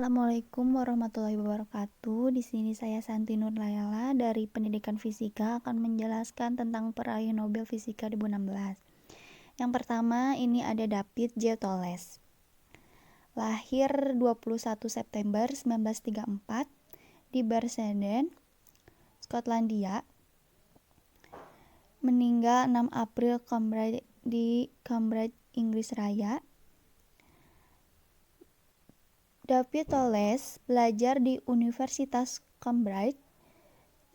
Assalamualaikum warahmatullahi wabarakatuh. Di sini saya Santi Nurlayala dari Pendidikan Fisika akan menjelaskan tentang peraih Nobel Fisika 2016. Yang pertama, ini ada David J. Tholes. Lahir 21 September 1934 di Bersenden, Skotlandia. Meninggal 6 April di Cambridge, Inggris Raya. David Tholes belajar di Universitas Cambridge,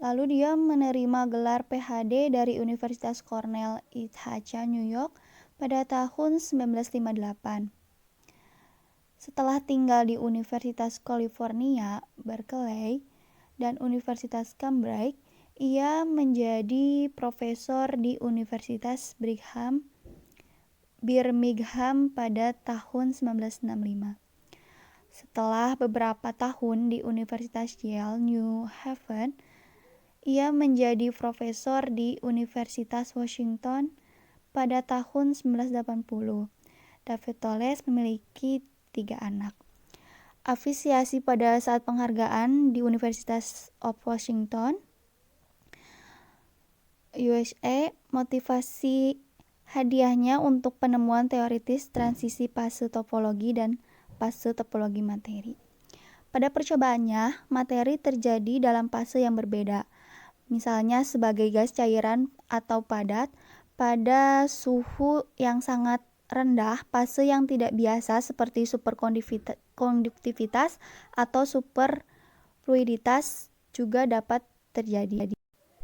lalu dia menerima gelar PhD dari Universitas Cornell Ithaca, New York pada tahun 1958. Setelah tinggal di Universitas California, Berkeley, dan Universitas Cambridge, ia menjadi profesor di Universitas Birmingham pada tahun 1965. Setelah beberapa tahun di Universitas Yale, New Haven, ia menjadi profesor di Universitas Washington pada tahun 1980. David Tholes memiliki 3 anak. Apresiasi pada saat penghargaan di University of Washington, USA, motivasi hadiahnya untuk penemuan teoritis transisi fase topologi dan fase topologi materi. Pada percobaannya, materi terjadi dalam fase yang berbeda, misalnya sebagai gas, cairan, atau padat, pada suhu yang sangat rendah. Fase yang tidak biasa seperti superkonduktivitas atau superfluiditas juga dapat terjadi.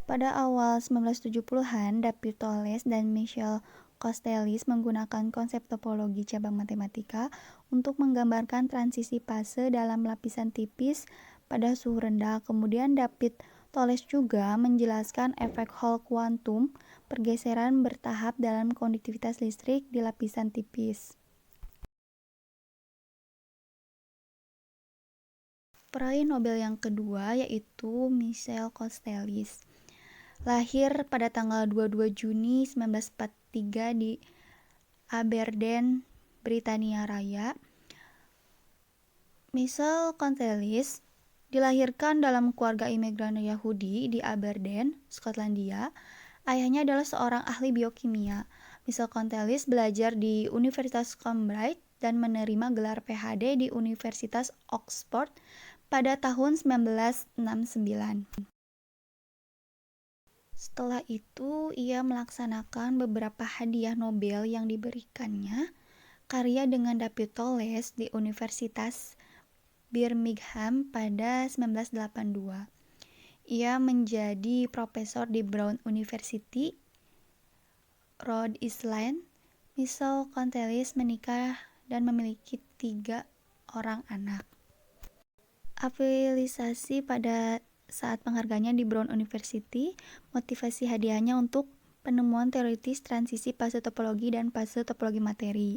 Pada awal 1970-an, David Tholes dan Michel Kostelis menggunakan konsep topologi cabang matematika untuk menggambarkan transisi fase dalam lapisan tipis pada suhu rendah. Kemudian David Tholes juga menjelaskan efek Hall kuantum, pergeseran bertahap dalam konduktivitas listrik di lapisan tipis. Peraih Nobel yang kedua yaitu Michel Kostelis. Lahir pada tanggal 22 Juni 1943 di Aberdeen, Britania Raya. Michel Kostelis dilahirkan dalam keluarga imigran Yahudi di Aberdeen, Skotlandia. Ayahnya adalah seorang ahli biokimia. Michel Kostelis belajar di Universitas Cambridge dan menerima gelar PhD di Universitas Oxford pada tahun 1969. Setelah itu, ia melaksanakan beberapa hadiah Nobel yang diberikannya. Karya dengan David Tholes di Universitas Birmingham pada 1982. Ia menjadi profesor di Brown University, Rhode Island. Michel Kostelis menikah dan memiliki 3 orang anak. Apresiasi pada saat penghargaannya di Brown University, motivasi hadiahnya untuk penemuan teoritis transisi fase topologi dan fase topologi materi.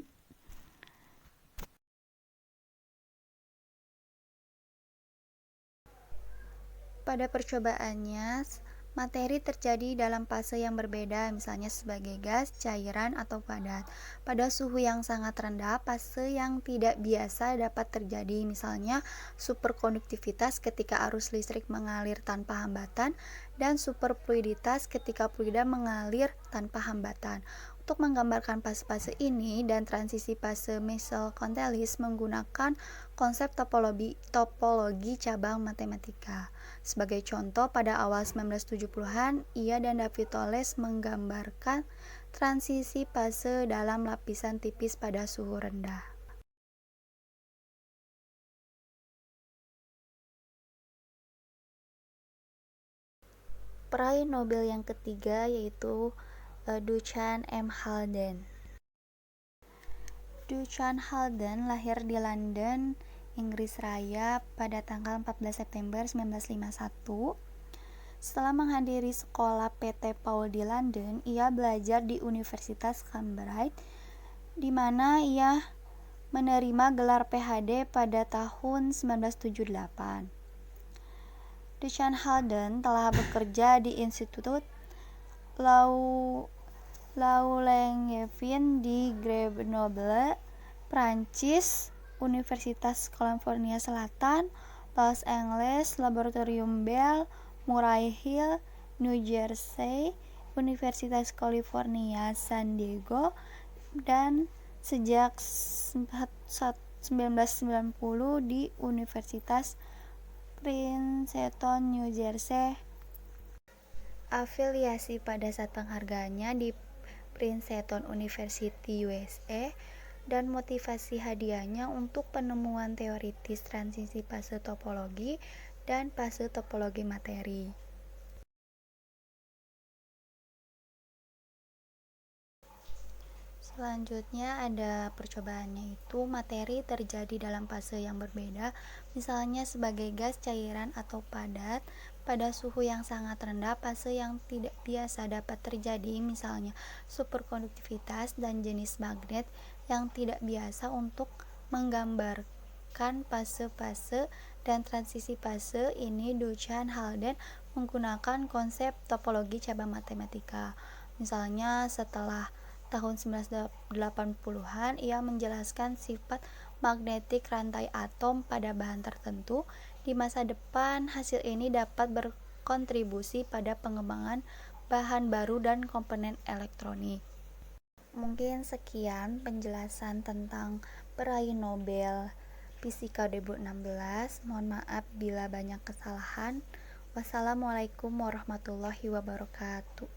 Pada percobaannya, materi terjadi dalam fase yang berbeda, misalnya sebagai gas, cairan, atau padat. Pada suhu yang sangat rendah, fase yang tidak biasa dapat terjadi, misalnya superkonduktivitas ketika arus listrik mengalir tanpa hambatan, dan superfluiditas ketika fluida mengalir tanpa hambatan. Untuk menggambarkan fase-fase ini dan transisi fase, Michel Kostelis menggunakan konsep topologi cabang matematika. Sebagai contoh, pada awal 1970-an, ia dan David Tholes menggambarkan transisi fase dalam lapisan tipis pada suhu rendah. Peraih Nobel yang ketiga yaitu Duchamp M. Halden. Duchamp Halden lahir di London, Inggris Raya pada tanggal 14 September 1951. Setelah menghadiri sekolah PT Paul di London, ia belajar di Universitas Cambridge, di mana ia menerima gelar PhD pada tahun 1978. Duchamp Halden telah bekerja di Institut Langevin di Grenoble, Prancis, Universitas California Selatan, Los Angeles, Laboratorium Bell, Murray Hill, New Jersey, Universitas California San Diego, dan sejak 1990 di Universitas Princeton, New Jersey. Afiliasi pada saat penghargaannya di Princeton University, USA, dan motivasi hadiahnya untuk penemuan teoritis transisi fase topologi dan fase topologi materi. Selanjutnya ada percobaannya, itu materi terjadi dalam fase yang berbeda, misalnya sebagai gas, cairan, atau padat pada suhu yang sangat rendah. Fase yang tidak biasa dapat terjadi, misalnya superkonduktivitas dan jenis magnet yang tidak biasa. Untuk menggambarkan fase-fase dan transisi fase ini, Duchamp Halden menggunakan konsep topologi cabang matematika. Misalnya setelah tahun 1980-an, ia menjelaskan sifat magnetik rantai atom pada bahan tertentu. Di masa depan, hasil ini dapat berkontribusi pada pengembangan bahan baru dan komponen elektronik. Mungkin sekian penjelasan tentang peraih Nobel Fisika 2016. Mohon maaf bila banyak kesalahan. Wassalamualaikum warahmatullahi wabarakatuh.